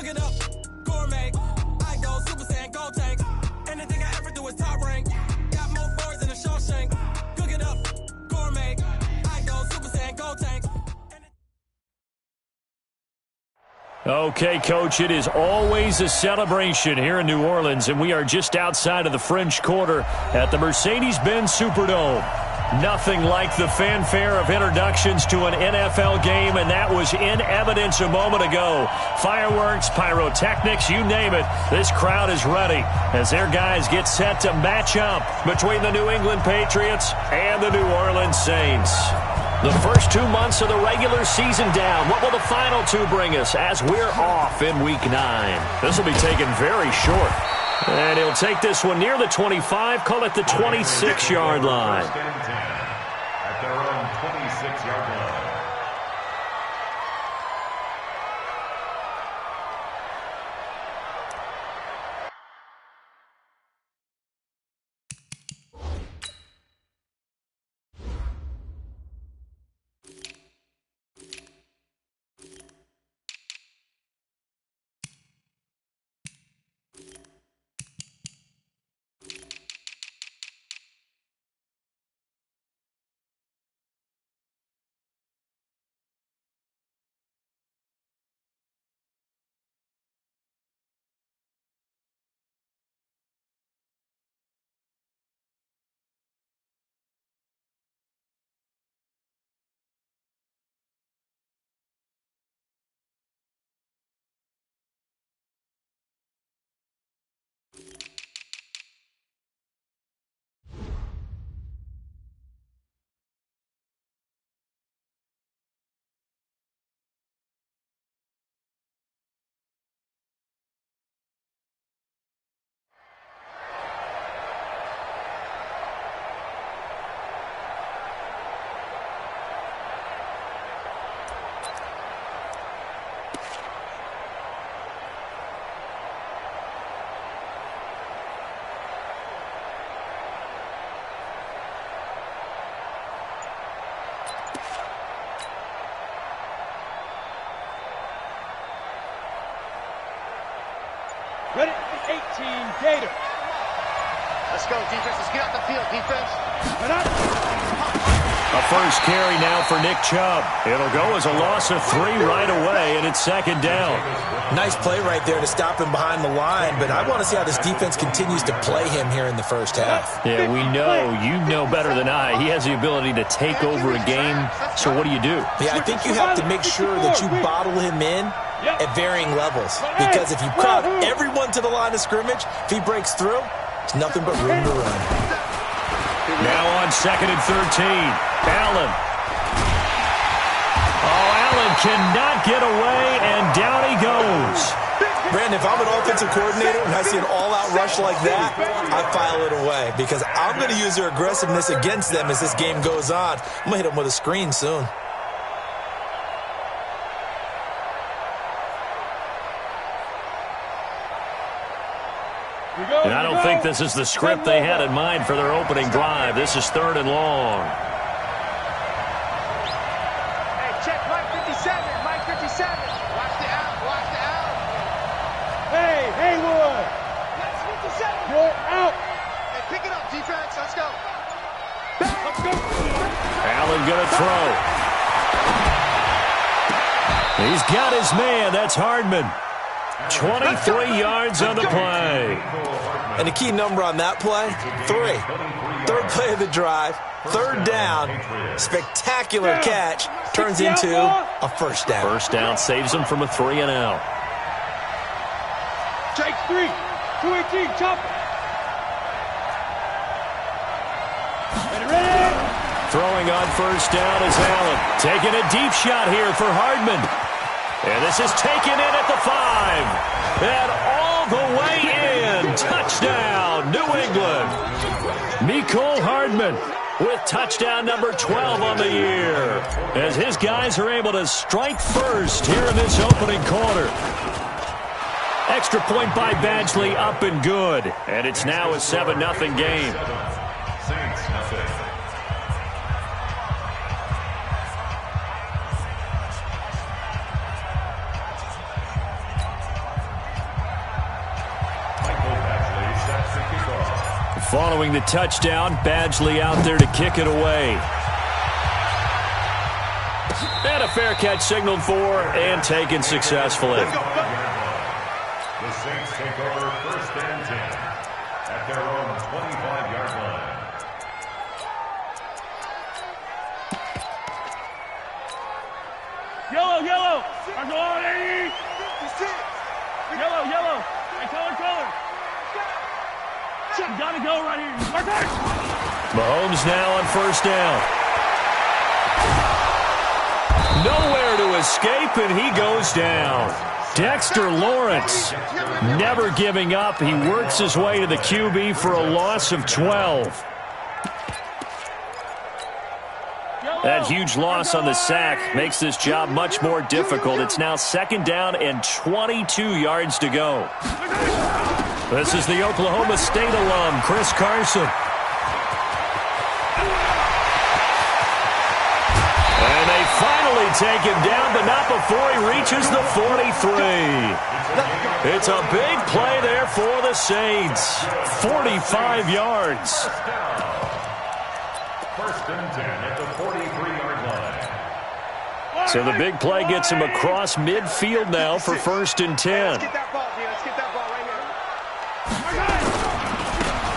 it up, gourmet. I go Super Saiyan, go tank. Anything I ever do is top rank. Got more boys than a Shawshank. Cook it up, gourmet. I go Super Saiyan, go tank. Okay, Coach, it is always a celebration here in New Orleans, and we are just outside of the French Quarter at the Mercedes-Benz Superdome. Nothing like the fanfare of introductions to an NFL game, and that was in evidence a moment ago. Fireworks, pyrotechnics, you name it. This crowd is ready as their guys get set to match up between the New England Patriots and the New Orleans Saints. The first 2 months of the regular season down. What will the final two bring us as we're off in Week 9? This will be taken very short. And he'll take this one near the 25, call it the 26-yard line. At their own 26-yard line. Ready, 18, Gator. Let's go, defense. Let's get out the field, defense. A first carry now for Nick Chubb. It'll go as a loss of 3 right away, and it's second down. Nice play right there to stop him behind the line, but I want to see how this defense continues to play him here in the first half. Yeah, we know. You know better than I. He has the ability to take over a game, so what do? Yeah, I think you have to make sure that you bottle him in at varying levels, because if you crowd everyone to the line of scrimmage, if he breaks through, it's nothing but room to run. Now on 2nd and 13, Allen. Oh, Allen cannot get away, and down he goes. Brandon, if I'm an offensive coordinator and I see an all-out rush like that, I file it away, because I'm going to use their aggressiveness against them as this game goes on. I'm going to hit them with a screen soon. And I don't think this is the script they had in mind for their opening drive. This is 3rd and long. Hey, check Mike 57. Mike 57. Watch the out. Watch the out. Hey, Haywood. That's 57. You're out. Hey, pick it up, defense. Let's go. Let's go. Allen gonna throw. He's got his man. That's Hardman. 23 yards on the play. And the key number on that play, 3. 3rd play of the drive, 3rd down, spectacular catch, turns into a first down. First down saves him from a 3 and out. Take 3. 218, chop. Ready. Throwing on first down is Allen. Taking a deep shot here for Hardman. And this is taken in at the 5. And all the way in. Touchdown, New England. Mecole Hardman with touchdown number 12 on the year, as his guys are able to strike first here in this opening quarter. Extra point by Badgley, up and good. And it's now a 7-0 game. Following the touchdown, Badgley out there to kick it away. And a fair catch signaled for and taken successfully. The Saints take over 1st and 10 at their own 25-yard line. Yellow, yellow. I'm going 80. Yellow, yellow. Hey, color. You gotta go right here. Mahomes now on 1st down. Nowhere to escape, and he goes down. Dexter Lawrence never giving up. He works his way to the QB for a loss of 12. That huge loss on the sack makes this job much more difficult. It's now 2nd down and 22 yards to go. This is the Oklahoma State alum, Chris Carson. And they finally take him down, but not before he reaches the 43. It's a big play there for the Saints. 45 yards. 1st and 10 at the 43-yard line. So the big play gets him across midfield now for 1st and 10. Let's get that ball, Gio. Let's get that ball right here.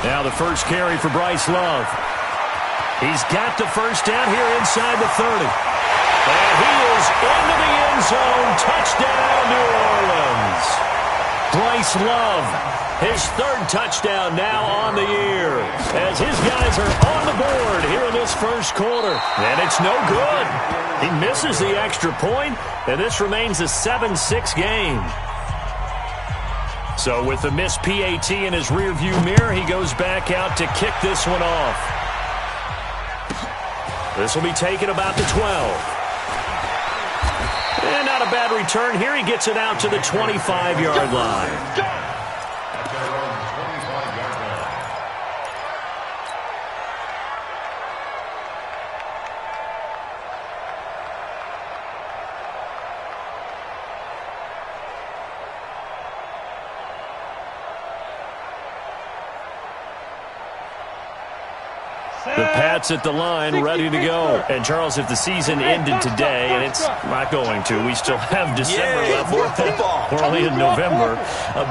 Now the first carry for Bryce Love. He's got the 1st down here inside the 30. And he is into the end zone. Touchdown, New Orleans. Bryce Love, his 3rd touchdown now on the year, as his guys are on the board here in this 1st quarter. And it's no good. He misses the extra point, and this remains a 7-6 game. So with the missed PAT in his rearview mirror, he goes back out to kick this one off. This will be taken about the 12. And not a bad return here. He gets it out to the 25-yard line. At their own 25-yard line. The Pats at the line, ready to go. And, Charles, if the season ended today, and it's not going to, we still have December left. More football. We're only in November.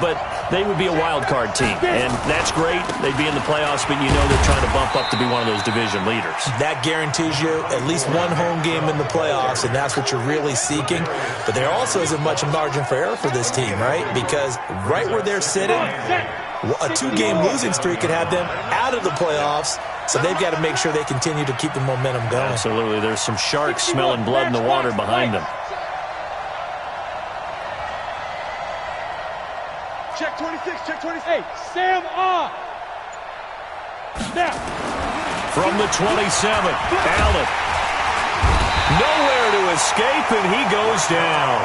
But they would be a wild card team, and that's great. They'd be in the playoffs, but you know they're trying to bump up to be one of those division leaders. That guarantees you at least one home game in the playoffs, and that's what you're really seeking. But there also isn't much margin for error for this team, right? Because right where they're sitting, a 2-game losing streak could have them out of the playoffs. So they've got to make sure they continue to keep the momentum going. Absolutely. There's some sharks smelling blood in the water behind them. Check 26, check 26. Hey, Sam on. Now. From the 27, Allen. Nowhere to escape, and he goes down.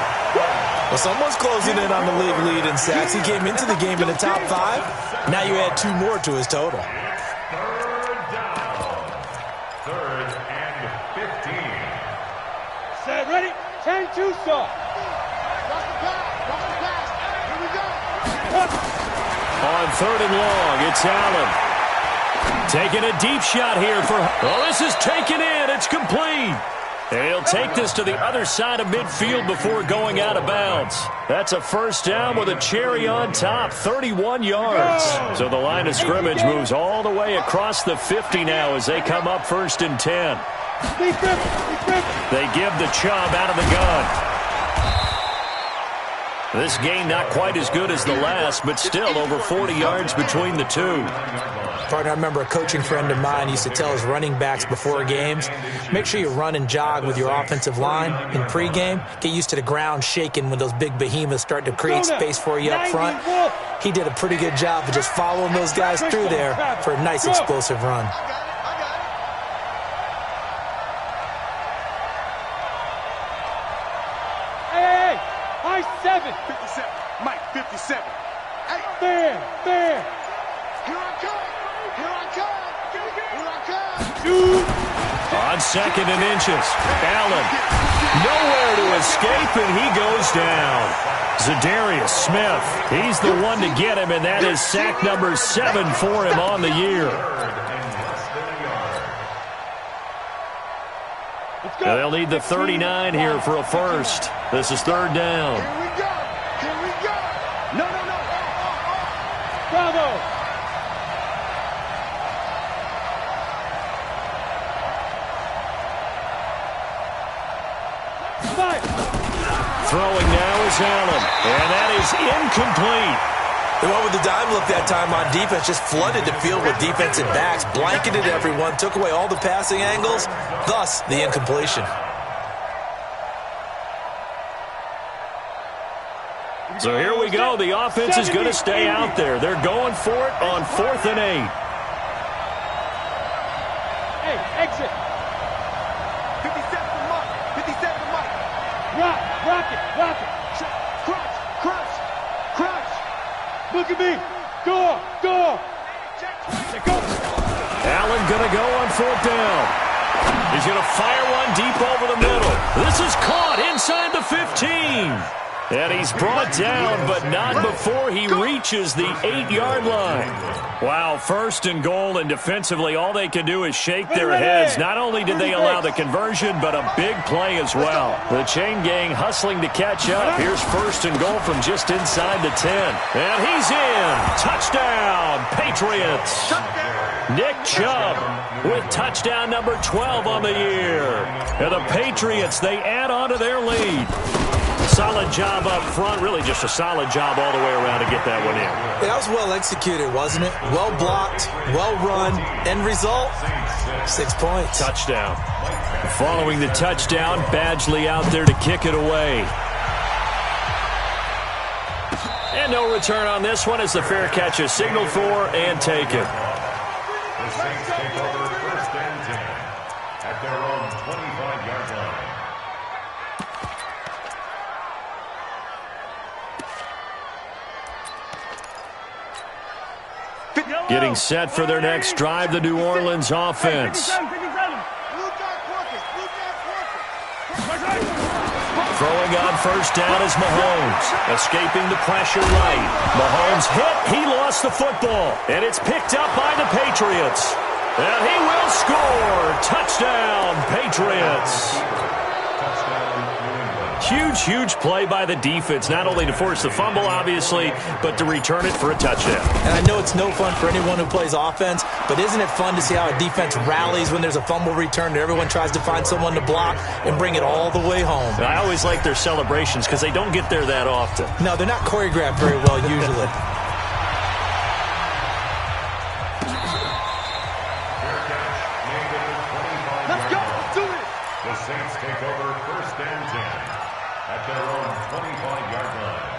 Well, someone's closing in on the league lead in sacks. He came into the game in the top 5. Now you add 2 more to his total. 3rd and 15. Set, ready? 10-2 start. On 3rd and long, it's Allen. Taking a deep shot here for... Oh, this is taken in. It's complete. And he'll take this to the other side of midfield before going out of bounds. That's a 1st down with a cherry on top, 31 yards. So the line of scrimmage moves all the way across the 50 now as they come up 1st and 10. They give the Chubb out of the gun. This game not quite as good as the last, but still over 40 yards between the two. Partner, I remember a coaching friend of mine used to tell his running backs before games, make sure you run and jog with your offensive line in pregame. Get used to the ground shaking when those big behemoths start to create space for you up front. He did a pretty good job of just following those guys through there for a nice explosive run. Hey, high 7. 57. Mike, 57. Hey. There. Here I come. Here I come. Here I come. Dude. On On 2nd and inches. Allen. Nowhere to escape, and he goes down. Zadarius Smith. He's the one to get him, and that is sack number 7 for him on the year. And they'll need the 39 here for a first. This is 3rd down. Here we go. Here we go. No. Bravo. Throwing now is Allen, and that is incomplete. They went with the dime look that time on defense, just flooded the field with defensive backs, blanketed everyone, took away all the passing angles, thus the incompletion. So here we go. The offense is going to stay out there. They're going for it on 4th and 8. Hey, exit. 57 to Mike. 57 to Mike. Rock it. Crunch. Look at me. Go. Go. Allen going to go on 4th down. He's going to fire one deep over the middle. This is caught inside the 15. And he's brought down, but not before he reaches the 8-yard line. Wow, 1st and goal, and defensively all they can do is shake their heads. Not only did they allow the conversion, but a big play as well. The chain gang hustling to catch up. Here's 1st and goal from just inside the 10. And he's in. Touchdown, Patriots. Nick Chubb with touchdown number 12 on the year. And the Patriots, they add on to their lead. Solid job up front, really just a solid job all the way around to get that one in. That was well executed, wasn't it? Well blocked, well run. End result, 6 points. Touchdown. Following the touchdown, Badgley out there to kick it away. And no return on this one as the fair catch is signaled for and taken. The Saints take over 1st and 10 at their own 25-yard line. Getting set for their next drive, the New Orleans offense. Throwing on 1st down is Mahomes. Escaping the pressure right. Mahomes hit. He lost the football. And it's picked up by the Patriots. And he will score. Touchdown, Patriots. Huge play by the defense, not only to force the fumble, obviously, but to return it for a touchdown. And I know it's no fun for anyone who plays offense, but isn't it fun to see how a defense rallies when there's a fumble return and everyone tries to find someone to block and bring it all the way home? I always like their celebrations because they don't get there that often. No, they're not choreographed very well usually. Let's go. Do it. The Saints take over 1st and 10 at their own 25-yard line.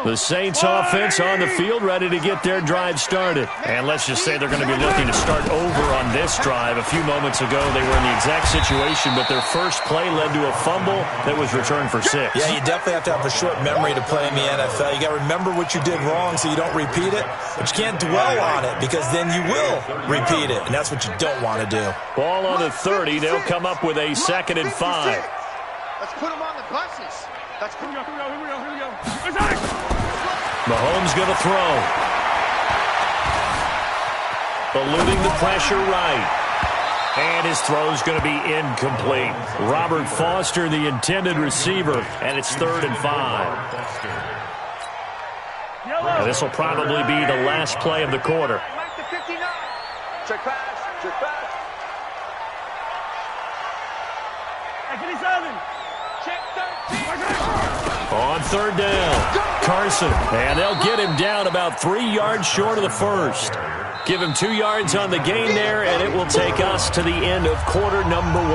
The Saints offense on the field, ready to get their drive started. And let's just say they're going to be looking to start over on this drive. A few moments ago, they were in the exact situation, but their first play led to a fumble that was returned for 6. Yeah, you definitely have to have a short memory to play in the NFL. You got to remember what you did wrong so you don't repeat it, but you can't dwell on it because then you will repeat it, and that's what you don't want to do. Ball on the 30. They'll come up with a 2nd and 5. Let's put them on the buses. Let's put them. Here we go. Mahomes going to throw. Eluding the pressure right. And his throw's going to be incomplete. Robert Foster, the intended receiver, and it's 3rd and 5. And this will probably be the last play of the quarter. Mike to 59. Check pass. Hey, 57. Check 13. On 3rd down, Carson, and they'll get him down about 3 yards short of the first. Give him 2 yards on the gain there, and it will take us to the end of quarter number 1.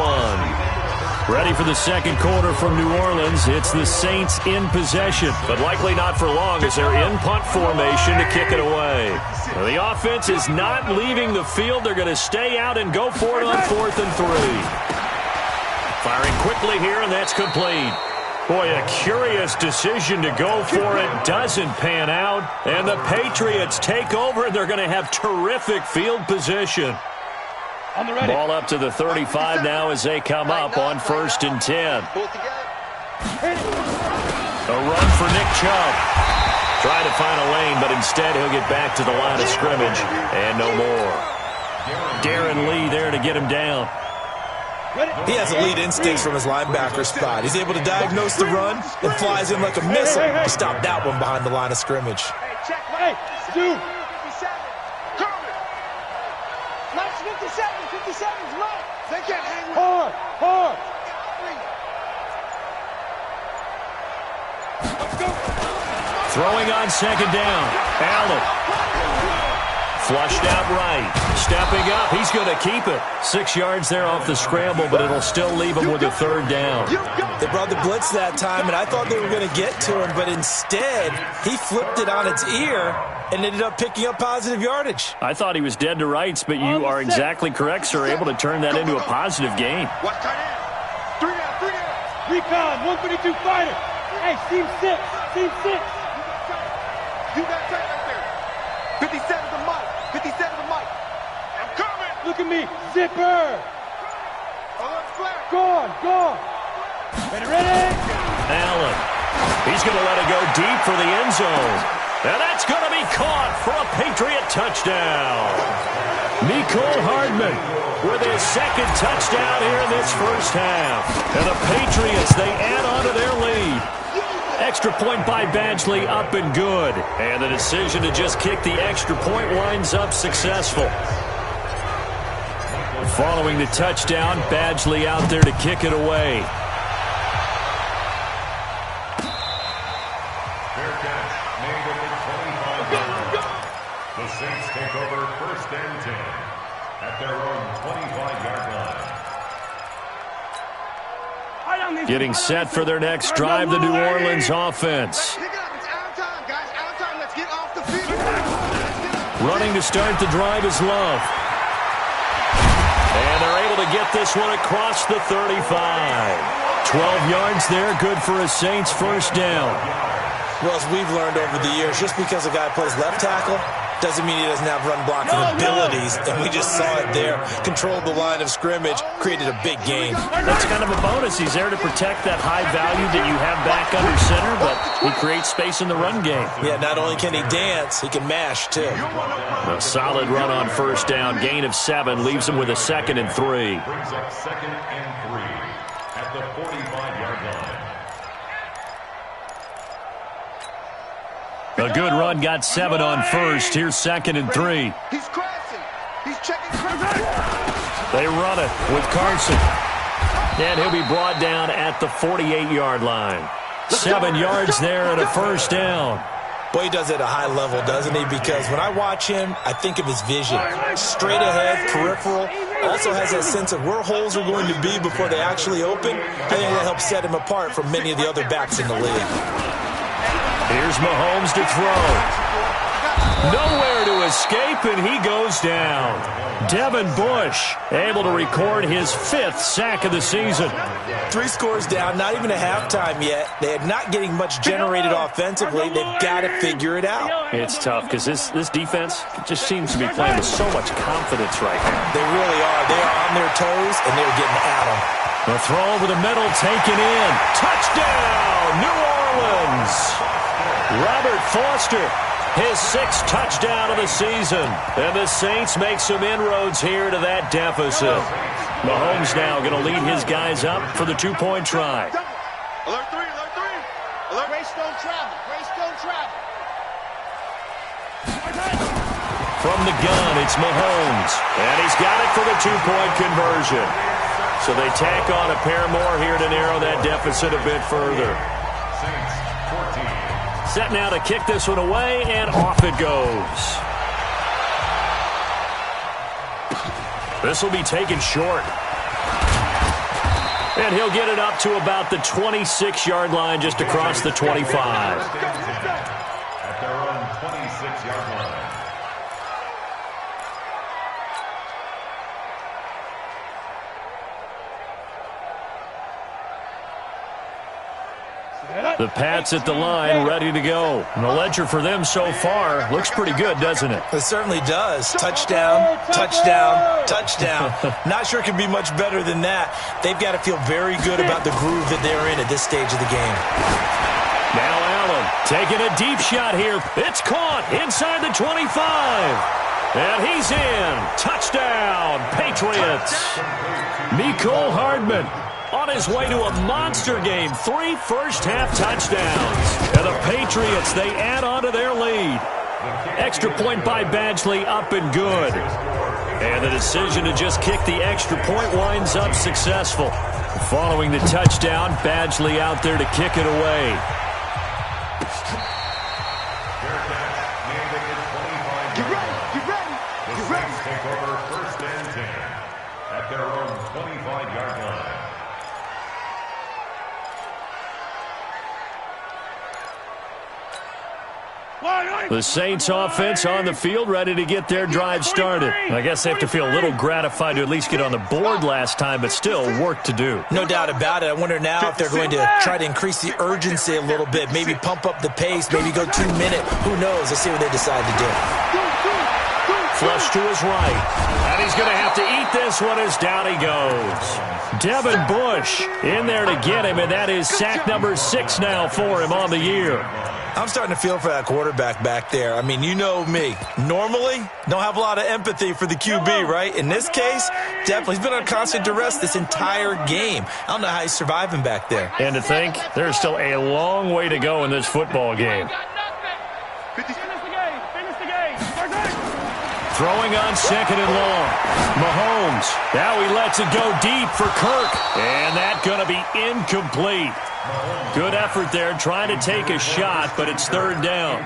Ready for the second quarter from New Orleans. It's the Saints in possession, but likely not for long as they're in punt formation to kick it away. Now, the offense is not leaving the field. They're going to stay out and go for it on 4th and 3. Firing quickly here, and that's complete. Boy, a curious decision to go for it. Doesn't pan out. And the Patriots take over, and they're going to have terrific field position. On the ready. Ball up to the 35 now as they come up on 1st and 10. A run for Nick Chubb. Trying to find a lane, but instead he'll get back to the line of scrimmage. And no more. Darren Lee there to get him down. He has elite instincts from his linebacker spot. He's able to diagnose the run and flies in like a missile to stop that one behind the line of scrimmage. Hey, dude. 57. Coming. Nice 57. 57's right. They can't hang with hard. Throwing on 2nd down. Allen. Flushed out right. Stepping up. He's going to keep it. 6 yards there off the scramble, but it'll still leave him with a 3rd down. They brought the blitz that time, and I thought they were going to get to him, but instead, he flipped it on its ear and ended up picking up positive yardage. I thought he was dead to rights, but you are exactly correct, sir. Able to turn that into a positive gain. What tight end? 3 down. Recon, 132 fighter. Hey, team 6. Team 6. You got tight right there. 57's the mic. 57's the mic. I'm coming. Look at me. Zipper. Gone. Ready? Allen. He's going to let it go deep for the end zone. And that's going to be caught for a Patriot touchdown. Mecole Hardman with his 2nd touchdown here in this first half. And the Patriots, they add on to their lead. Extra point by Badgley, up and good. And the decision to just kick the extra point winds up successful. Following the touchdown, Badgley out there to kick it away. Fair catch made at the 25-yard line. The Saints take over 1st and 10 at their own 25-yard line. Getting set for their next drive, the New Orleans offense. Pick it up. It's out of time, guys. Out of time. Let's get off the field. Running to start the drive is Love. And they're able to get this one across the 35. 12 yards there, good for a Saints 1st down. Well, as we've learned over the years, just because a guy plays left tackle doesn't mean he doesn't have run blocking abilities. And we just saw it there. Controlled the line of scrimmage, created a big gain. That's kind of a bonus. He's there to protect that high value that you have back under center, but he creates space in the run game. Yeah, not only can he dance, he can mash, too. A solid run on 1st down. Gain of 7 leaves him with a 2nd and 3. Brings up 2nd and 3 at the 45-yard line. A good run, got 7 on 1st. Here's 2nd and 3. He's crashing. He's checking crashing. They run it with Carson. And he'll be brought down at the 48-yard line. 7 yards there and a 1st down. Boy, he does it at a high level, doesn't he? Because when I watch him, I think of his vision. Straight ahead, peripheral. Also has that sense of where holes are going to be before they actually open. I think that helps set him apart from many of the other backs in the league. Here's Mahomes to throw. Nowhere to escape, and he goes down. Devin Bush able to record his 5th sack of the season. 3 scores down, not even a halftime yet. They are not getting much generated offensively. They've got to figure it out. It's tough because this defense just seems to be playing with so much confidence right now. They really are. They are on their toes, and they're getting at them. The throw over the middle, taken in. Touchdown, New Orleans. Robert Foster, his 6th touchdown of the season. And the Saints make some inroads here to that deficit. Mahomes now going to lead his guys up for the 2-point try. Alert 3, alert 3. Alert. Greystone travel. Greystone travel. From the gun, it's Mahomes. And he's got it for the 2-point conversion. So they tack on a pair more here to narrow that deficit a bit further. Saints 14. Set now to kick this one away, and off it goes. This will be taken short. And he'll get it up to about the 26-yard line, just across the 25. At their own 26-yard line. The Pats at the line, ready to go. And the ledger for them so far looks pretty good, doesn't it? It certainly does. Touchdown, touchdown, touchdown. Not sure it can be much better than that. They've got to feel very good about the groove that they're in at this stage of the game. Now Allen taking a deep shot here. It's caught inside the 25. And he's in. Touchdown, Patriots. Mecole Hardman on his way to a monster game. 3 first-half touchdowns. And the Patriots, they add on to their lead. Extra point by Badgley, up and good. And the decision to just kick the extra point winds up successful. Following the touchdown, Badgley out there to kick it away. Take over first and 10 at their own 25-yard line. The Saints offense on the field, ready to get their drive started. I guess they have to feel a little gratified to at least get on the board last time, but still work to do. No doubt about it. I wonder now if they're going to try to increase the urgency a little bit, maybe pump up the pace, maybe go 2 minute. Who knows? Let's see what they decide to do. Flush to his right. And he's going to have to eat this one as down he goes. Devin Bush in there to get him, and that is sack number 6 now for him on the year. I'm starting to feel for that quarterback back there. I mean, you know me. Normally, don't have a lot of empathy for the QB, right? In this case, definitely. He's been on constant duress this entire game. I don't know how he's surviving back there. And to think, there's still a long way to go in this football game. Throwing on 2nd and long. Mahomes. Now he lets it go deep for Kirk. And that's going to be incomplete. Good effort there, trying to take a shot, but it's 3rd down.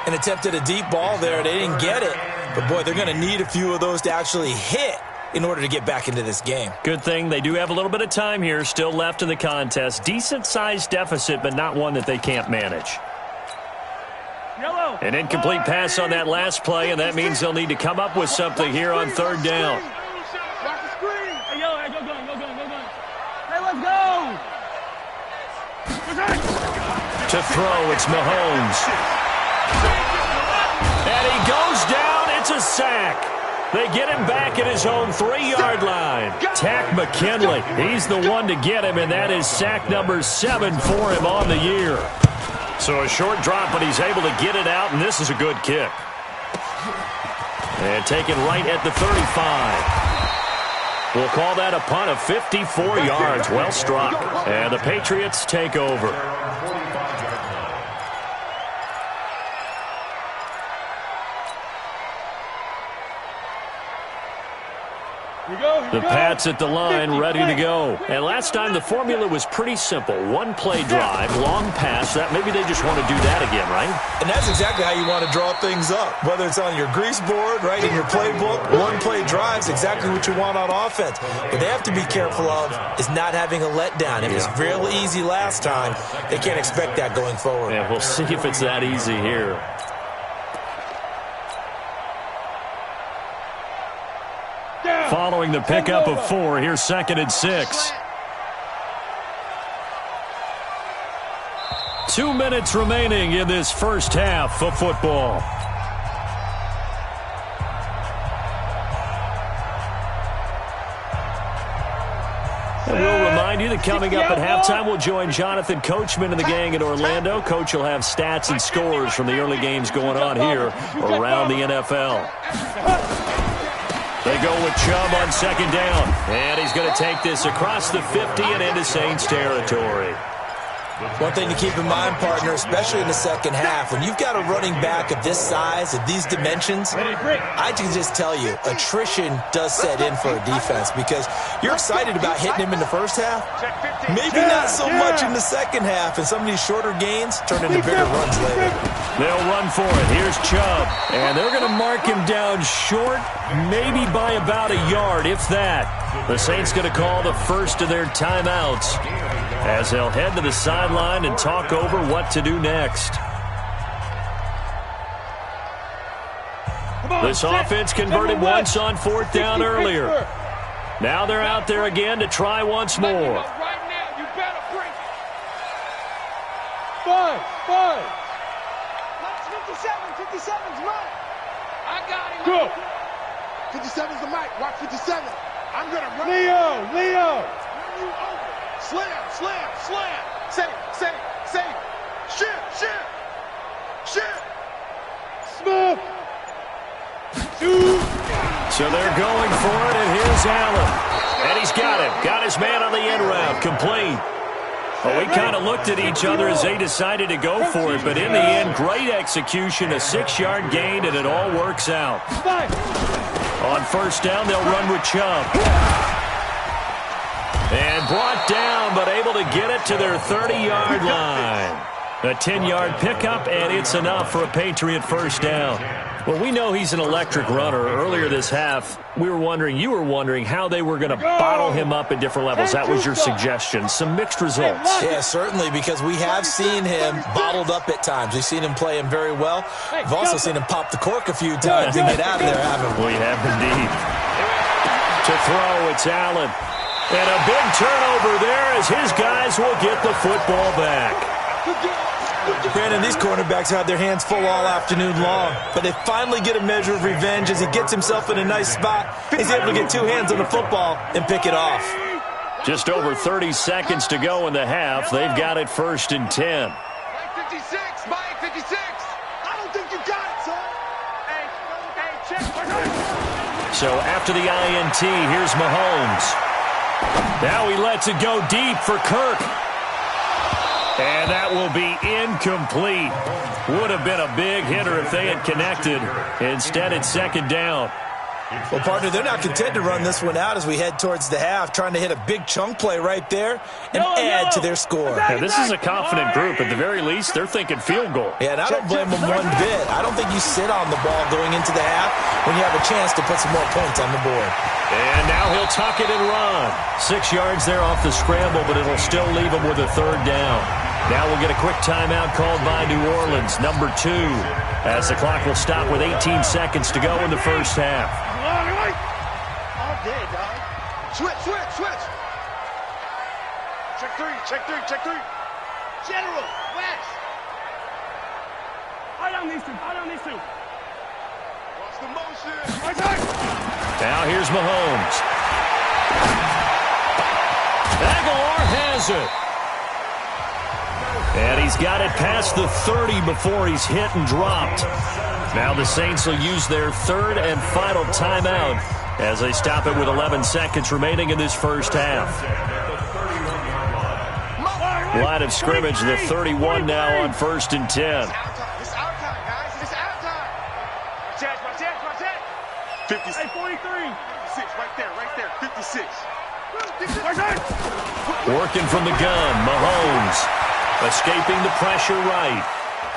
An attempt at a deep ball there. They didn't get it. But, boy, they're going to need a few of those to actually hit in order to get back into this game. Good thing they do have a little bit of time here still left in the contest. Decent-sized deficit, but not one that they can't manage. An incomplete pass on that last play, and that means they'll need to come up with something here on 3rd down. Hey, let's go! To throw, it's Mahomes. And he goes down. It's a sack. They get him back at his own 3-yard line. Tack McKinley. He's the one to get him, and that is sack number 7 for him on the year. So a short drop, but he's able to get it out, and this is a good kick. And taken right at the 35. We'll call that a punt of 54 yards. Well struck. And the Patriots take over. The Pats at the line, ready to go. And last time the formula was pretty simple. 1-play drive, long pass. That maybe they just want to do that again, right? And that's exactly how you want to draw things up. Whether it's on your grease board, right, in your playbook, 1-play drive is exactly what you want on offense. What they have to be careful of is not having a letdown. It was real easy last time. They can't expect that going forward. Yeah, we'll see if it's that easy here. Following the pickup of 4, here's 2nd and 6. 2 minutes remaining in this first half of football. And we'll remind you that coming up at halftime, we'll join Jonathan Coachman and the gang in Orlando. Coach will have stats and scores from the early games going on here around the NFL. They go with Chubb on 2nd down. And he's going to take this across the 50 and into Saints territory. One thing to keep in mind, partner, especially in the second half, when you've got a running back of this size, of these dimensions, I can just tell you, attrition does set in for a defense because you're excited about hitting him in the first half. Maybe not so much in the second half, and some of these shorter gains turn into bigger runs later. They'll run for it. Here's Chubb. And they're going to mark him down short, maybe by about a yard, if that. The Saints going to call the first of their timeouts as they'll head to the sideline and talk over what to do next. This offense converted once on 4th down earlier. Now they're out there again to try once more. Five. Mike's 57. 57's Mike. I got him. Go. 57's the Mike. Watch 57. I'm going to run. Leo. Run you over. Slam. Say. Shit. Smith. So they're going for it, and here's Allen. And he's got him. Got his man on the end route. Complete. Well, we kind of looked at each other as they decided to go for it, but in the end, great execution, a 6-yard gain, and it all works out. On first down, they'll run with Chubb. And brought down, but able to get it to their 30-yard line. A 10-yard pickup, and it's enough for a Patriot first down. Well, we know he's an electric runner. Earlier this half, you were wondering how they were going to bottle him up at different levels. That was your suggestion. Some mixed results. Yeah, certainly, because we have seen him bottled up at times. We've seen him play him very well. We've also seen him pop the cork a few times and get out of there, haven't we? We have indeed. To throw, it's Allen. And a big turnover there as his guys will get the football back. Brandon, these cornerbacks have their hands full all afternoon long, but they finally get a measure of revenge as he gets himself in a nice spot. He's able to get two hands on the football and pick it off. Just over 30 seconds to go in the half. They've got it 1st and 10. Mike 56. I don't think you got it, son. Hey, check. So after the INT, here's Mahomes. Now he lets it go deep for Kirk. And that will be incomplete. Would have been a big hitter if they had connected. Instead, it's 2nd down. Well, partner, they're not content to run this one out as we head towards the half, trying to hit a big chunk play right there and add to their score. Yeah, this is a confident group. At the very least, they're thinking field goal. Yeah, and I don't blame them one bit. I don't think you sit on the ball going into the half when you have a chance to put some more points on the board. And now he'll tuck it and run. 6 yards there off the scramble, but it'll still leave him with a 3rd down. Now we'll get a quick timeout called by New Orleans, number 2, as the clock will stop with 18 seconds to go in the first half. All day, dog. Switch. Check three. General, West. I don't need to. Watch the motion. Now here's Mahomes. Aguilar has it. And he's got it past the 30 before he's hit and dropped. Now the Saints will use their 3rd and final timeout as they stop it with 11 seconds remaining in this first half. Line of scrimmage, the 31 now on 1st and 10. It's our time, guys. It's our time. Watch that. 56. Hey, 43. 56, right there. 56. Working from the gun, Mahomes. Escaping the pressure right.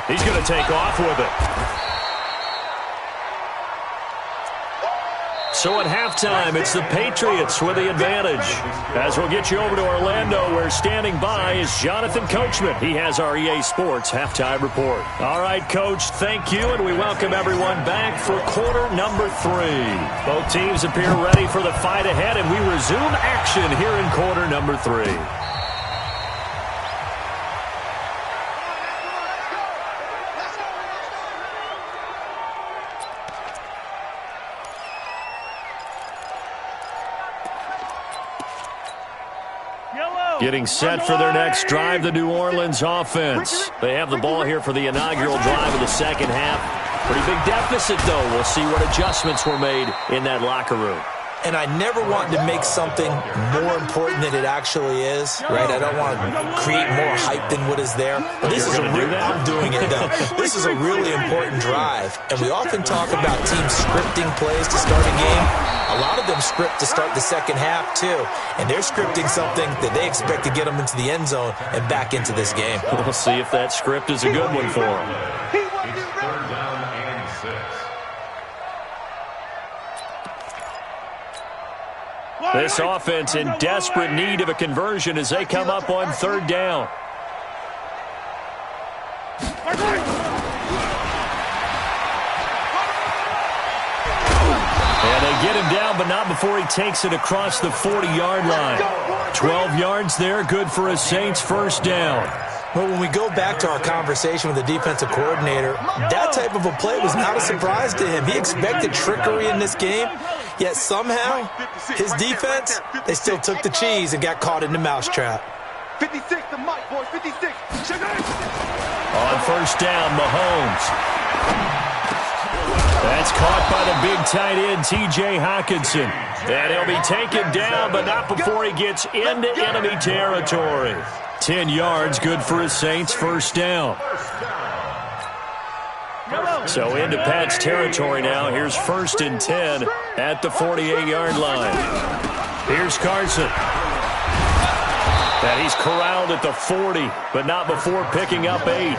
He's going to take off with it. So at halftime, it's the Patriots with the advantage. As we'll get you over to Orlando, where standing by is Jonathan Coachman. He has our EA Sports halftime report. All right, Coach, thank you, and we welcome everyone back for quarter number 3. Both teams appear ready for the fight ahead, and we resume action here in quarter number 3. Getting set for their next drive, the New Orleans offense. They have the ball here for the inaugural drive of the second half. Pretty big deficit, though. We'll see what adjustments were made in that locker room. And I never want to make something more important than it actually is, right? I don't want to create more hype than what is there. But this is I'm doing it, though. This is a really important drive. And we often talk about teams scripting plays to start a game. A lot of them script to start the second half, too. And they're scripting something that they expect to get them into the end zone and back into this game. We'll see if that script is a good one for them. It's 3rd down and 6. This offense in desperate need of a conversion as they come up on 3rd down. And they get him down, but not before he takes it across the 40-yard line. 12 yards there, good for a Saints first down. Well, when we go back to our conversation with the defensive coordinator, that type of a play was not a surprise to him. He expected trickery in this game, yet somehow his defense, they still took the cheese and got caught in the mousetrap. 56 to Mike, boys, 56. On first down, Mahomes. That's caught by the big tight end, T.J. Hockenson. And he'll be taken down, but not before he gets into enemy territory. 10 yards, good for his Saints, first down. So into Pat's territory now. Here's 1st and 10 at the 48-yard line. Here's Carson. And he's corralled at the 40, but not before picking up 8.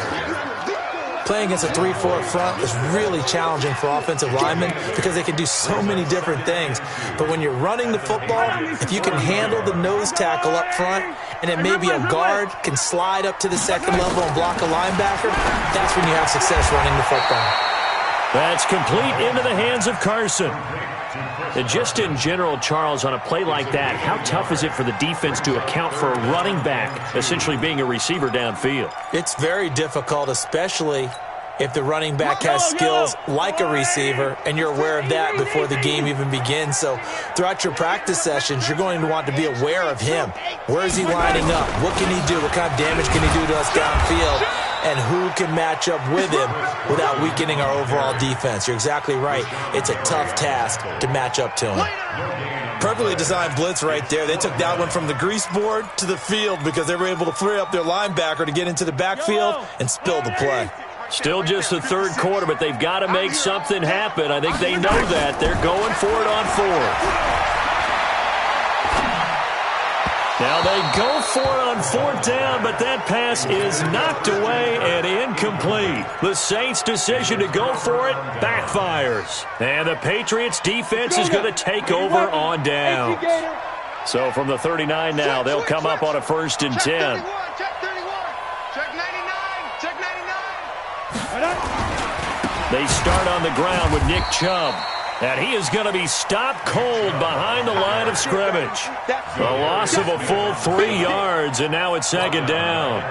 Playing against a 3-4 front is really challenging for offensive linemen because they can do so many different things. But when you're running the football, if you can handle the nose tackle up front, and then maybe a guard can slide up to the second level and block a linebacker, that's when you have success running the football. That's complete into the hands of Carson. And just in general, Charles, on a play like that, how tough is it for the defense to account for a running back essentially being a receiver downfield? It's very difficult, especially if the running back has skills like a receiver, and you're aware of that before the game even begins. So throughout your practice sessions, you're going to want to be aware of him. Where is he lining up? What can he do? What kind of damage can he do to us downfield? And who can match up with him without weakening our overall defense? You're exactly right. It's a tough task to match up to him. Perfectly designed blitz right there. They took that one from the grease board to the field because they were able to free up their linebacker to get into the backfield and spill the play. Still just the third quarter, but they've got to make something happen. I think they know that. They're going for it on 4th. Now they go for it on 4th down, but that pass is knocked away and incomplete. The Saints' decision to go for it backfires. And the Patriots' defense is going to take over on downs. So from the 39 now, they'll come up on a 1st and 10. They start on the ground with Nick Chubb. And he is going to be stopped cold behind the line of scrimmage. A loss of a full 3 yards, and now it's 2nd down.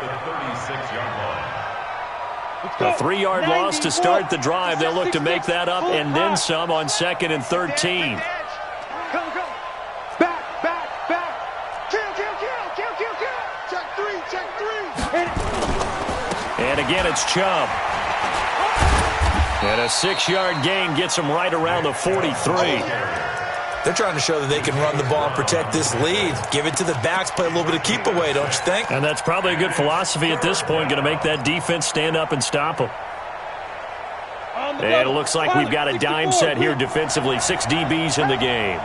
A 3-yard loss to start the drive. They'll look to make that up and then some on 2nd and 13. And again, it's Chubb. And a 6-yard gain gets them right around the 43. They're trying to show that they can run the ball and protect this lead. Give it to the backs, play a little bit of keep away, don't you think? And that's probably a good philosophy at this point, going to make that defense stand up and stop them. And it looks like we've got a dime set here defensively. 6 DBs in the game.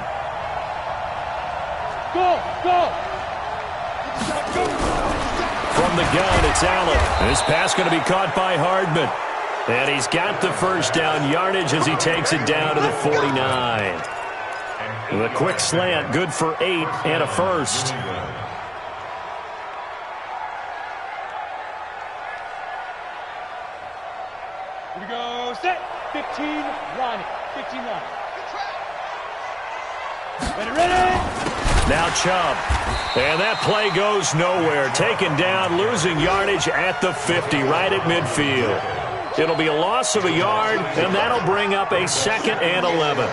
From the gun, it's Allen. This pass going to be caught by Hardman. And he's got the first down yardage as he takes it down to the 49. The quick slant, good for 8 and a first. Here we go, set, 15, line, 15 line. Ready. Now Chubb. And that play goes nowhere. Taken down, losing yardage at the 50, right at midfield. It'll be a loss of a yard, and that'll bring up a 2nd and 11.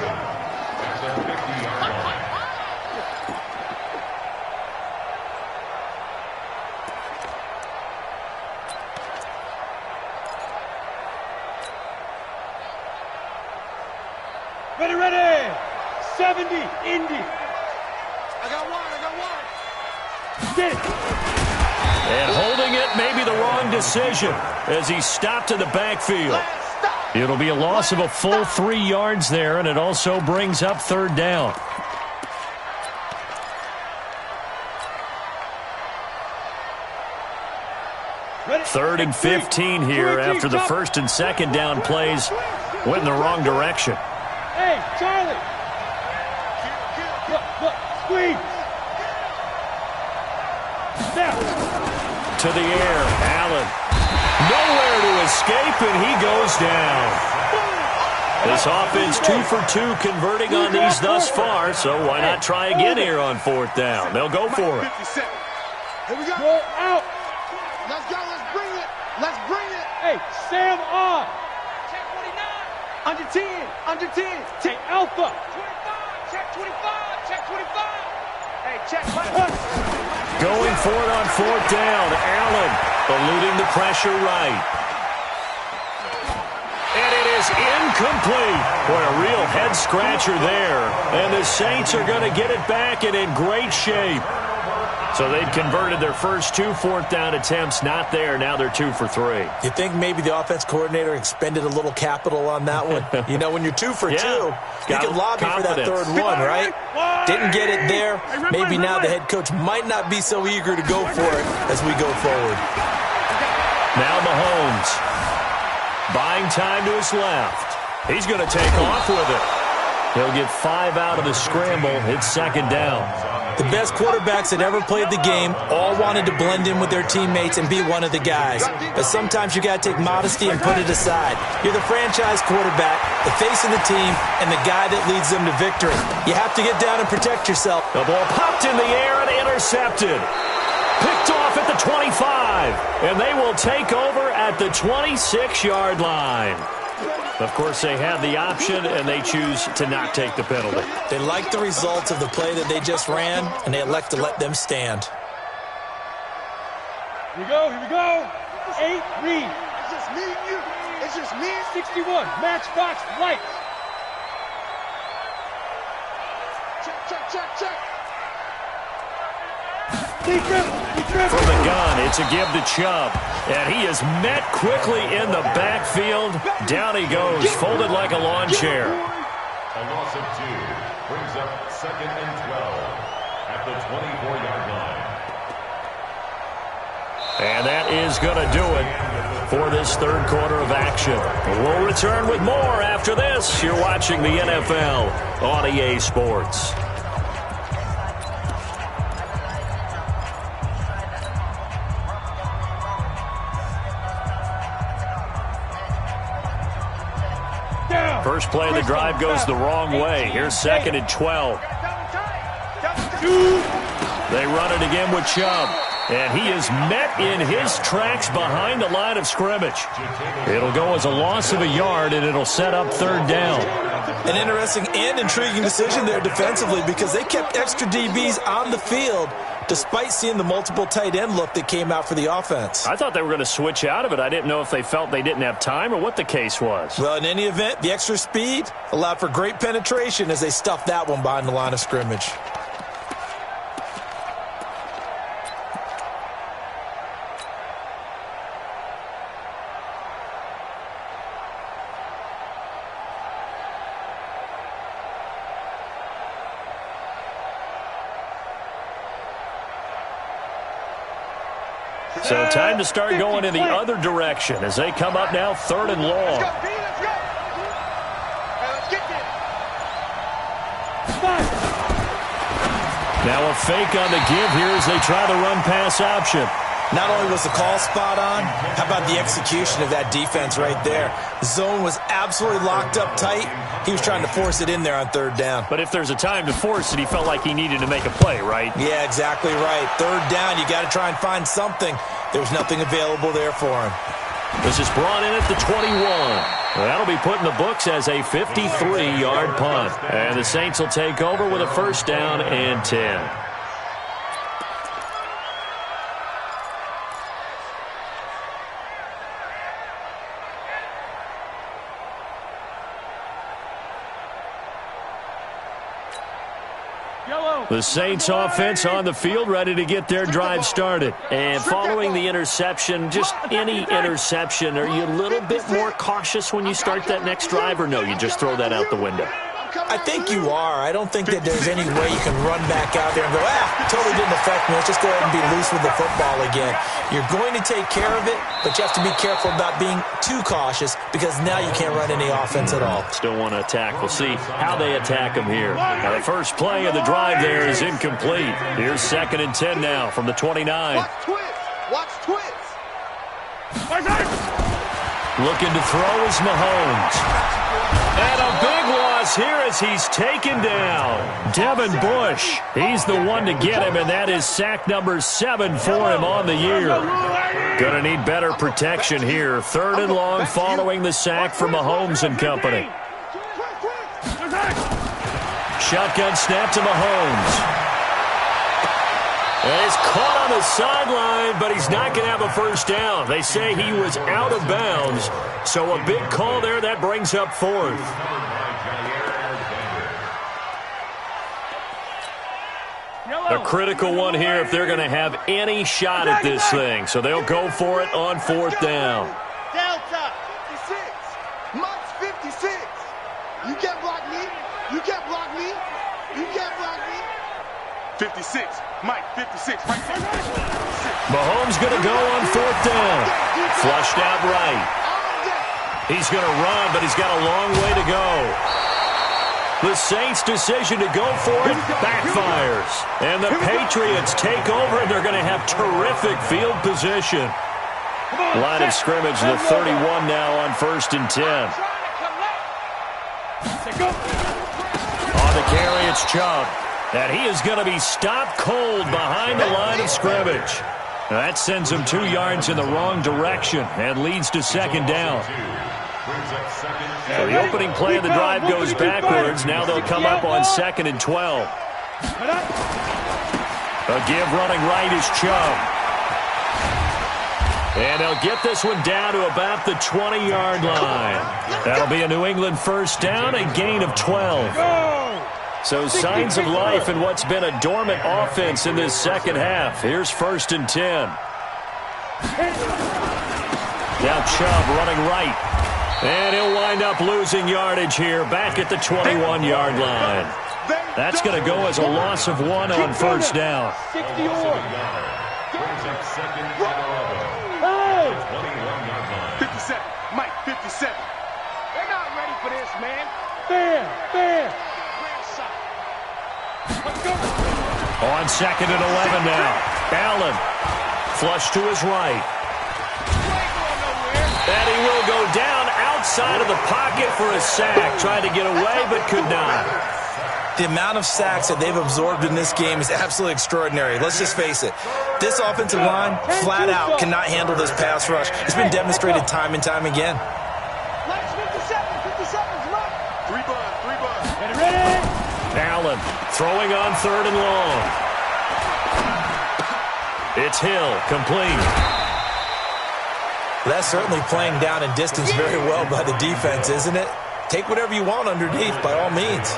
Ready. 70, Indy. I got one. Get it. And holding it may be the wrong decision as he stopped in the backfield. It'll be a loss of a full 3 yards there, and it also brings up 3rd down. Third and 15 here after the 1st and 2nd down plays went in the wrong direction. Hey, Charlie. Look, squeeze. Now. To the air, Allen. Nowhere to escape, and he goes down. This offense 2 for 2 converting on these thus far, so why not try again here on 4th down? They'll go for it. Here we go. Go out. Let's go. Hey, Sam on. Check 49. Under 10. Under 10. Take Alpha. 25. Check 25. Check 25. Hey, check. Going for it on fourth down. Allen eluding the pressure right. And it is incomplete. Boy, a real head-scratcher there. And the Saints are going to get it back and in great shape. So they'd converted their first 2 fourth-down attempts. Not there. Now they're 2 for 3. You think maybe the offense coordinator expended a little capital on that one? You know, when you're 2 for 2, you can lobby for that third one, right? Didn't get it there. Maybe now the head coach might not be so eager to go for it as we go forward. Now Mahomes. Buying time to his left. He's going to take off with it. He'll get 5 out of the scramble. It's second down. The best quarterbacks that ever played the game all wanted to blend in with their teammates and be one of the guys. But sometimes you got to take modesty and put it aside. You're the franchise quarterback, the face of the team, and the guy that leads them to victory. You have to get down and protect yourself. The ball popped in the air and intercepted. Picked off at the 25, and they will take over at the 26-yard line. Of course, they have the option, and they choose to not take the penalty. They like the results of the play that they just ran, and they elect to let them stand. Here we go, here we go. 8, read. It's just me and you. It's just me and 61. Matchbox lights. Check, check, check, check. From the gun, it's a give to Chubb. And he is met quickly in the backfield. Down he goes, folded like a lawn chair. A loss of 2 brings up 2nd and 12 at the 24-yard line. And that is going to do it for this third quarter of action. We'll return with more after this. You're watching the NFL on EA Sports. First play of the drive goes the wrong way. Here's 2nd and 12. They run it again with Chubb. And he is met in his tracks behind the line of scrimmage. It'll go as a loss of a yard, and it'll set up third down. An interesting and intriguing decision there defensively because they kept extra DBs on the field despite seeing the multiple tight end look that came out for the offense. I thought they were going to switch out of it. I didn't know if they felt they didn't have time or what the case was. Well, in any event, the extra speed allowed for great penetration as they stuffed that one behind the line of scrimmage. So time to start going in the other direction as they come up now 3rd and long. Let's go, B, let's go. Let's get this. Now a fake on the give here as they try the run-pass option. Not only was the call spot on, how about the execution of that defense right there? The zone was absolutely locked up tight. He was trying to force it in there on 3rd down. But if there's a time to force it, he felt like he needed to make a play, right? Yeah, exactly right. 3rd down, you got to try and find something. There's nothing available there for him. This is brought in at the 21. That'll be put in the books as a 53-yard punt. And the Saints will take over with a 1st down and 10. The Saints offense on the field, ready to get their drive started. And following the interception, just any interception, are you a little bit more cautious when you start that next drive, or no, you just throw that out the window? I think you are. I don't think that there's any way you can run back out there and go, totally didn't affect me. Let's just go ahead and be loose with the football again. You're going to take care of it, but you have to be careful about being too cautious because now you can't run any offense at all. Still want to attack. We'll see how they attack them here. Now, the first play of the drive there is incomplete. Here's 2nd and 10 now from the 29. Watch twist. Watch twist. Looking to throw is Mahomes. And a big loss loss here as he's taken down. Devin Bush, he's the one to get him, and that is sack number 7 for him on the year. Gonna need better protection here. 3rd and long following the sack from Mahomes and company. Shotgun snap to Mahomes. And he's caught on the sideline, but he's not going to have a first down. They say he was out of bounds. So a big call there. That brings up 4th. A critical one here if they're going to have any shot at this thing. So they'll go for it on 4th down. Delta, 56. Mike's 56. You can't block me. You can't block me. You can't block me. 56. Mike, 56. Right there. Mahomes going to go on 4th down. Flushed out right. He's going to run, but he's got a long way to go. The Saints' decision to go for it backfires. And the Patriots take over, and they're going to have terrific field position. Line of scrimmage, the 31 now on 1st and 10. On the carry, it's Chubb. And he is going to be stopped cold behind the line of scrimmage. That sends him 2 yards in the wrong direction and leads to 2nd down. So the opening play of the drive goes backwards. Now they'll come up on 2nd and 12. A give running right is Chubb. And they'll get this one down to about the 20-yard line. That'll be a New England first down, a gain of 12. So signs of life in what's been a dormant offense in this second half. Here's 1st and 10. Now Chubb running right. And he'll wind up losing yardage here back at the 21-yard line. That's going to go as a loss of 1 on 1st down. 57. Mike, 57. They're not ready for this, man. Fair. On 2nd and 11 now. Allen. Flush to his right. And he will go down outside of the pocket for a sack. Trying to get away, but could not. The amount of sacks that they've absorbed in this game is absolutely extraordinary. Let's just face it. This offensive line, flat out, cannot handle this pass rush. It's been demonstrated time and time again. Mike's 57's Mike. 3 buns. Get it ready. Allen throwing on 3rd and long. It's Hill, complete. Well, that's certainly playing down in distance very well by the defense, isn't it? Take whatever you want underneath, by all means.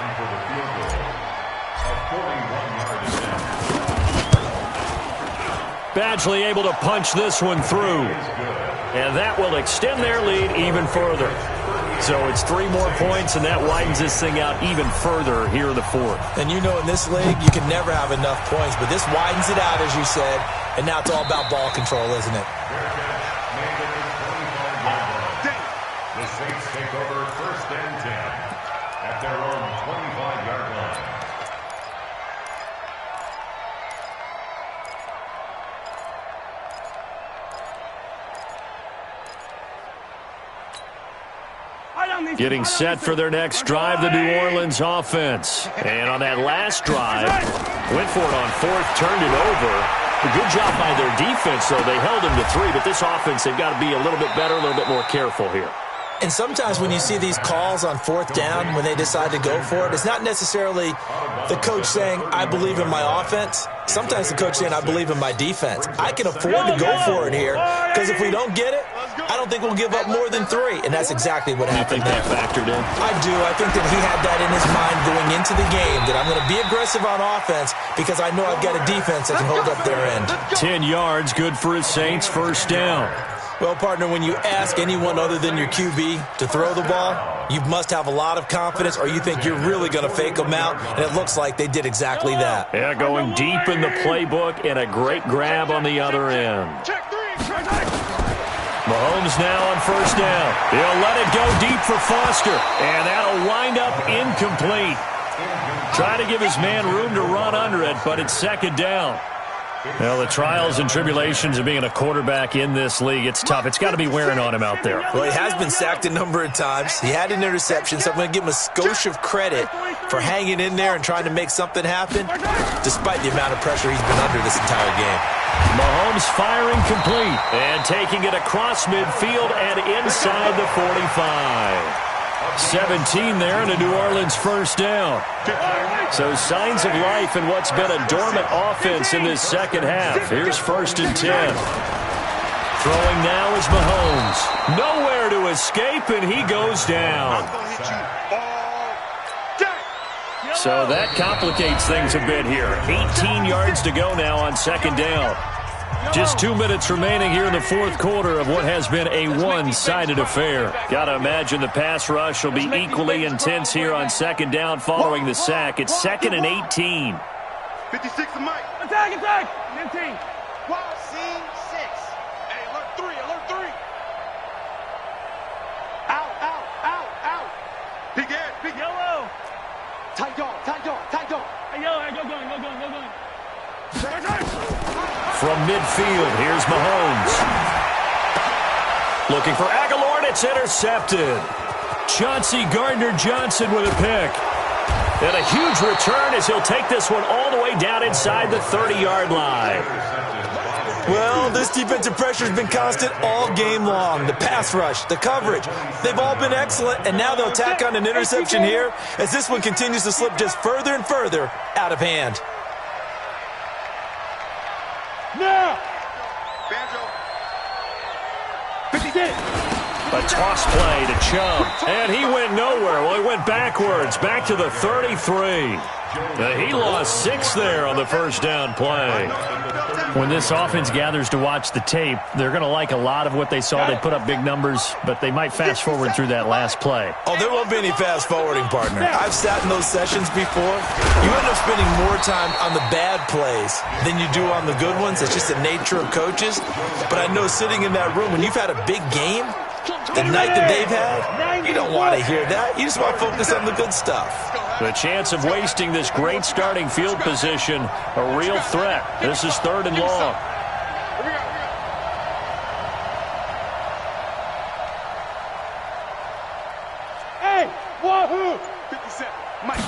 Badgley able to punch this one through. And that will extend their lead even further. So it's 3 more points, and that widens this thing out even further here in the 4th. And you know in this league, you can never have enough points, but this widens it out, as you said, and now it's all about ball control, isn't it? The Saints take over 1st and 10 at their own 25-yard line. Getting set for their next drive, the New Orleans offense. And on that last drive, went for it on 4th, turned it over. A good job by their defense, though. They held them to 3, but this offense, they've got to be a little bit better, a little bit more careful here. And sometimes when you see these calls on 4th down, when they decide to go for it, it's not necessarily the coach saying, I believe in my offense. Sometimes the coach saying, I believe in my defense. I can afford to go for it here, because if we don't get it, I don't think we'll give up more than 3. And that's exactly what happened there. You think that factored in? I do. I think that he had that in his mind going into the game, that I'm going to be aggressive on offense because I know I've got a defense that can hold up their end. 10 yards, good for his Saints, first down. Well, partner, when you ask anyone other than your QB to throw the ball, you must have a lot of confidence, or you think you're really going to fake them out, and it looks like they did exactly that. Yeah, going deep in the playbook, and a great grab on the other end. Mahomes now on first down. He'll let it go deep for Foster, and that'll wind up incomplete. Try to give his man room to run under it, but it's second down. Well, the trials and tribulations of being a quarterback in this league, it's tough. It's got to be wearing on him out there. Well, he has been sacked a number of times. He had an interception, so I'm going to give him a skosh of credit for hanging in there and trying to make something happen, despite the amount of pressure he's been under this entire game. Mahomes firing complete and taking it across midfield and inside the 45. 17 there and a New Orleans first down. So signs of life in what's been a dormant offense in this second half. Here's 1st and 10. Throwing now is Mahomes. Nowhere to escape, and he goes down. So that complicates things a bit here. 18 yards to go now on 2nd down. Just 2 minutes remaining here in the 4th quarter of what has been a one-sided affair. Got to imagine the pass rush will be equally intense here on 2nd down following the sack. It's 2nd and 18. 56 to Mike. Attack. 15. Wild scene 6. Hey, alert 3, alert 3. Out. Big Ed, big Yellow. Tight dog. Hey, yellow, hey, go going. From midfield, here's Mahomes. Looking for Aguilar, and it's intercepted. Chauncey Gardner-Johnson with a pick. And a huge return as he'll take this one all the way down inside the 30-yard line. Well, this defensive pressure has been constant all game long. The pass rush, the coverage, they've all been excellent, and now they'll tack on an interception here as this one continues to slip just further and further out of hand. Now. Banjo. 56. A toss play to Chubb, and he went nowhere. Well, he went backwards, back to the 33. He lost 6 there on the first down play. When this offense gathers to watch the tape, they're going to like a lot of what they saw. They put up big numbers, but they might fast forward through that last play. Oh, there won't be any fast forwarding, partner. I've sat in those sessions before. You end up spending more time on the bad plays than you do on the good ones. It's just the nature of coaches. But I know sitting in that room, when you've had a big game, the night that they've had, you don't want to hear that. You just want to focus on the good stuff. The chance of wasting this great starting field position, a real threat. This is 3rd and long. Hey, wahoo! 57. Mike.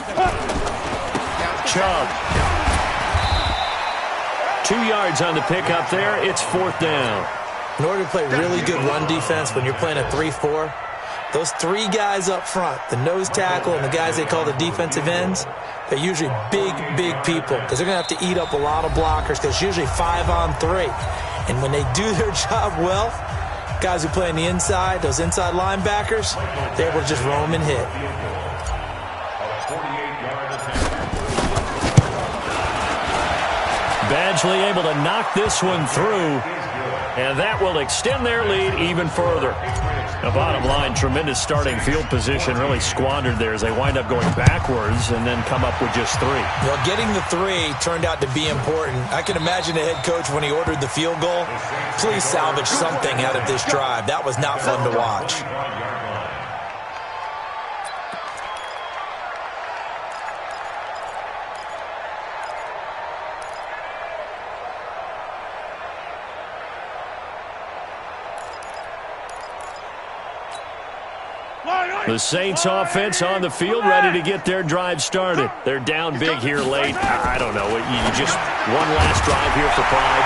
Chubb. 2 yards on the pickup there. It's 4th down. In order to play really good run defense when you're playing a 3-4, those 3 guys up front, the nose tackle and the guys they call the defensive ends, they're usually big people because they're going to have to eat up a lot of blockers because it's usually 5 on 3. And when they do their job well, guys who play on the inside, those inside linebackers, they're able to just roam and hit. Badgley able to knock this one through, and that will extend their lead even further. The bottom line, tremendous starting field position, really squandered there as they wind up going backwards and then come up with just 3. Well, getting the 3 turned out to be important. I can imagine the head coach when he ordered the field goal, please salvage something out of this drive. That was not fun to watch. The Saints offense on the field, ready to get their drive started. They're down big here late. I don't know. You just one last drive here for pride.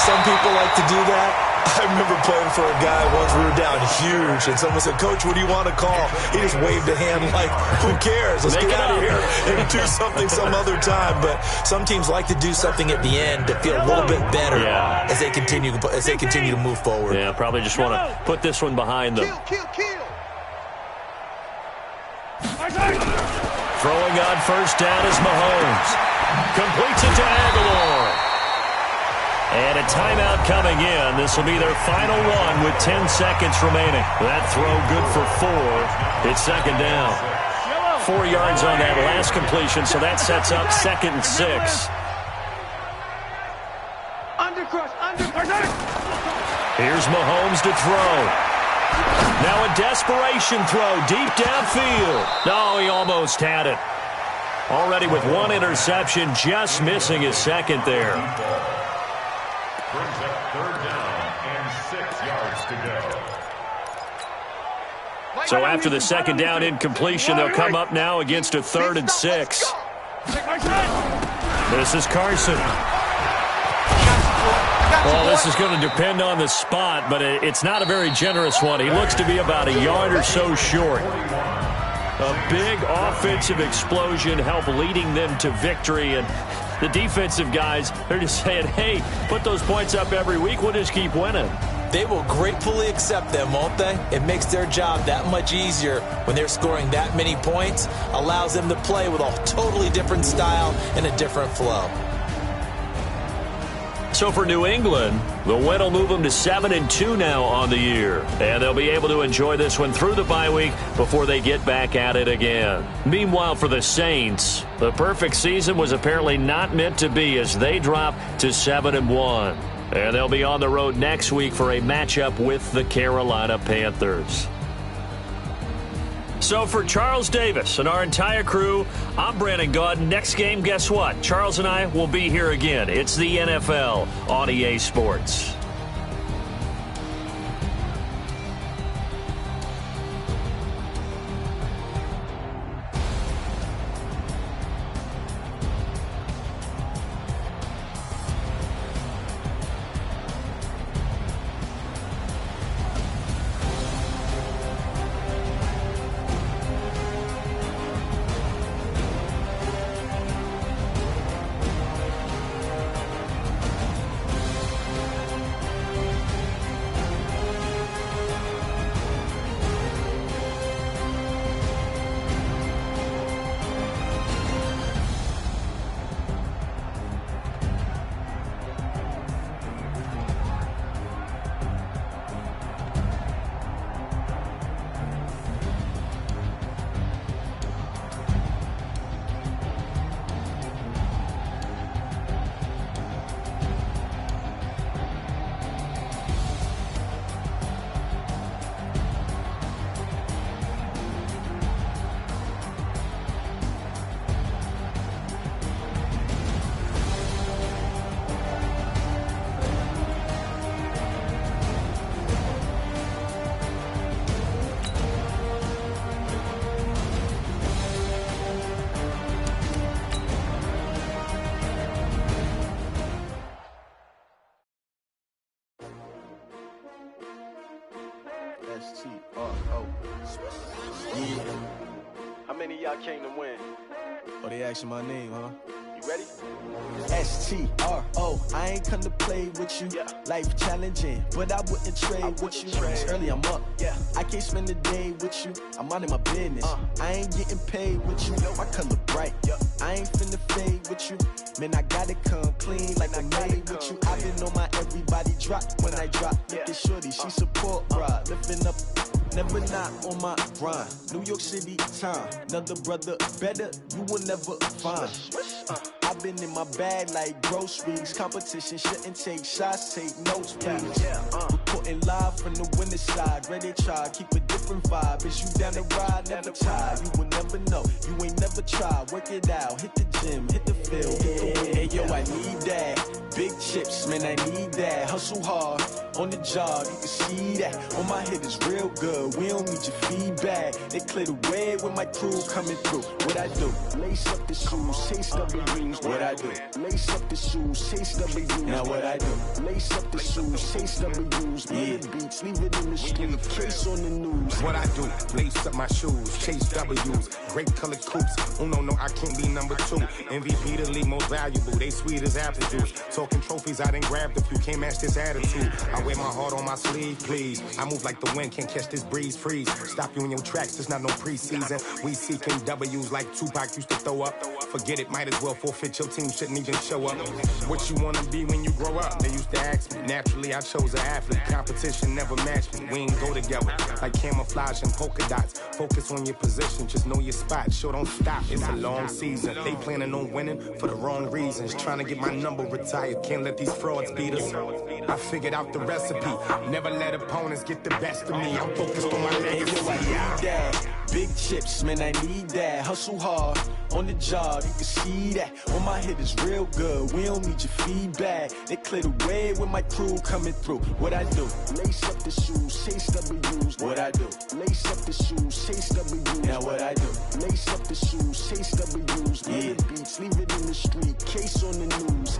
Some people like to do that. I remember playing for a guy once. We were down huge, and someone said, "Coach, what do you want to call?" He just waved a hand like, "Who cares? Let's get out of here and do something some other time." But some teams like to do something at the end to feel a little bit better as they continue to move forward. Yeah, probably just want to put this one behind them. Kill. Throwing on first down is Mahomes. Completes it to Aguilar. And a timeout coming in. This will be their final one with 10 seconds remaining. That throw good for 4. It's 2nd down. 4 yards on that last completion, so that sets up 2nd and 6. Here's Mahomes to throw. Now a desperation throw deep downfield. No, he almost had it. Already with 1 interception, just missing his 2nd there. brings up 3rd down and 6 yards to go. So after the 2nd down incompletion, they'll come up now against a 3rd and 6. This is Carson. Well, this is going to depend on the spot, but it's not a very generous one. He looks to be about a yard or so short. A big offensive explosion helped leading them to victory, and the defensive guys, they're just saying, hey, put those points up every week. We'll just keep winning. They will gratefully accept them, won't they? It makes their job that much easier when they're scoring that many points, allows them to play with a totally different style and a different flow. So for New England, the win will move them to 7-2 now on the year. And they'll be able to enjoy this one through the bye week before they get back at it again. Meanwhile, for the Saints, the perfect season was apparently not meant to be as they drop to 7-1. And they'll be on the road next week for a matchup with the Carolina Panthers. So for Charles Davis and our entire crew, I'm Brandon Gaudin. Next game, guess what? Charles and I will be here again. It's the NFL on EA Sports. S-T-R-O. Yeah. How many of y'all came to win? Oh, they asking my name, huh? You ready? S-T-R-O. I ain't come to play with you. Yeah. Life challenging, but I wouldn't trade with you. It's early, I'm up. Yeah. I can't spend the day with you. I'm minding my business. I ain't getting paid with you. My color bright. Yeah. I ain't finna fade with you. Man, I gotta come clean like I'm made with you. I've been on my everybody drop when I drop. Look at shorty, she support ride. Lifting up, never not on my grind. New York City time. Another brother better, you will never find. I've been in my bag like groceries. Competition shouldn't take shots, take notes, please. Reporting live from the winning side. Ready to try, keep a different vibe. Is you down the ride, never tired. You will never know, you ain't never tried. Work it out, hit the gym, hit the field, hit the win. Hey, yo, I need that. Big chips, man, I need that. Hustle hard, on the job, you can see that. On my head is real good, we don't need your feedback. They clear the way with my crew coming through. What I do? Lace up the shoes, chase W's. What I do? Lace up the shoes, chase W's. Now what I do? Lace up the shoes, chase W's. Yeah, beats, leave it in the street, case on the news. What I do? Lace up my shoes, chase W's. Great color coops. Oh no, I can't be number 2. MVP the league most valuable. They sweet as apple juice. Talking trophies, I done grabbed a few. Can't match this attitude. I wear my heart on my sleeve, please. I move like the wind, can't catch this breeze, freeze. Stop you in your tracks, there's not no preseason. We seeking W's like Tupac used to throw up. Forget it, might as well forfeit. Your team shouldn't even show up. What you wanna be when you grow up? They used to ask me. Naturally, I chose an athlete. Competition never matched me. We ain't go together like camouflage and polka dots. Focus on your position, just know your spot. Sure, don't stop. It's a long season. They planning on winning for the wrong reasons. Trying to get my number retired. Can't let these frauds beat us. I figured out the recipe. Never let opponents get the best of me. I'm focused on my legacy. I need that. Big chips, man, I need that. Hustle hard on the job, you can see that. On my head is real good, we don't need your feedback. They clear the way with my crew coming through. What I do? Lace up the shoes, chase W's. What I do? Lace up the shoes, chase W's. Now what I do? Lace up the shoes, chase W's. Yeah. Beats, leave it in the street, case on the news.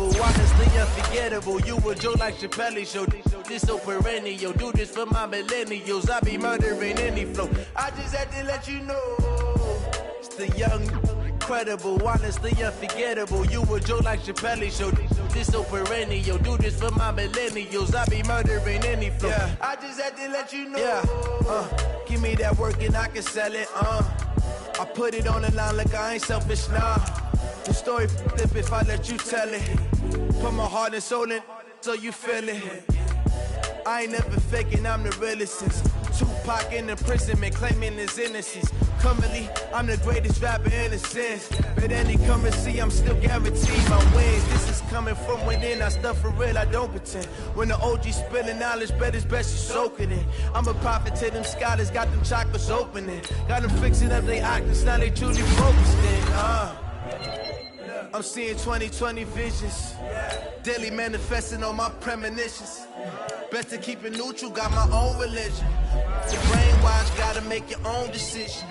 Honestly unforgettable. You a Joe like Chappelle show. This so perennial. Do this for my millennials. I be murdering any flow. I just had to let you know. It's the young, incredible, honestly unforgettable. You a Joe like Chappelle show. This so perennial. Do this for my millennials. I be murdering any flow. Yeah. I just had to let you know. Yeah. Give me that work and I can sell it. I put it on the line like I ain't selfish, nah. The story flip if I let you tell it. Put my heart and soul in so you feel it. I ain't never faking, I'm the realest since Tupac in imprisonment, claiming his innocence. Currently, I'm the greatest rapper in a sense. But any currency, I'm still guaranteed my wins. This is coming from within, I stuff for real, I don't pretend. When the OG spilling knowledge, bet it's best you soak it in. I'm a prophet to them scholars, got them chakras opening. Got them fixing up their octaves, now they truly focused in. I'm seeing 20/20 visions. Daily manifesting on my premonitions. Best to keep it neutral, got my own religion. The brainwash, gotta make your own decision.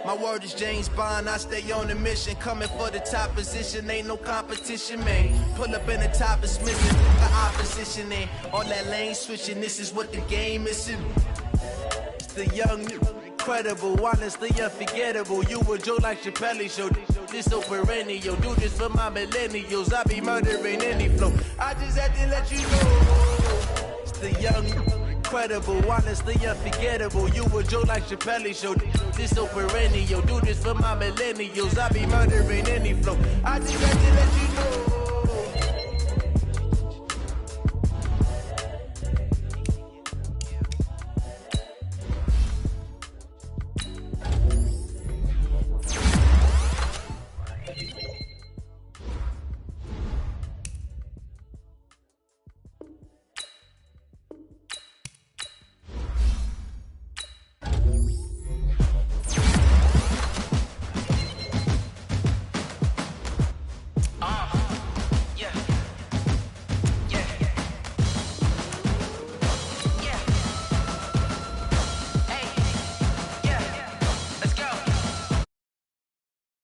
My word is James Bond, I stay on a mission. Coming for the top position, ain't no competition, man. Pull up in the top is missing, the opposition ain't. All that lane switching, this is what the game is. It's the young, incredible, honestly unforgettable. You a Joe like Chappelle show. This so perennial, do this for my millennials. I be murdering any flow. I just had to let you know. It's the young, incredible, honestly unforgettable. You a Joe like Chappelle show. This so perennial, do this for my millennials. I be murdering any flow. I just had to let you know.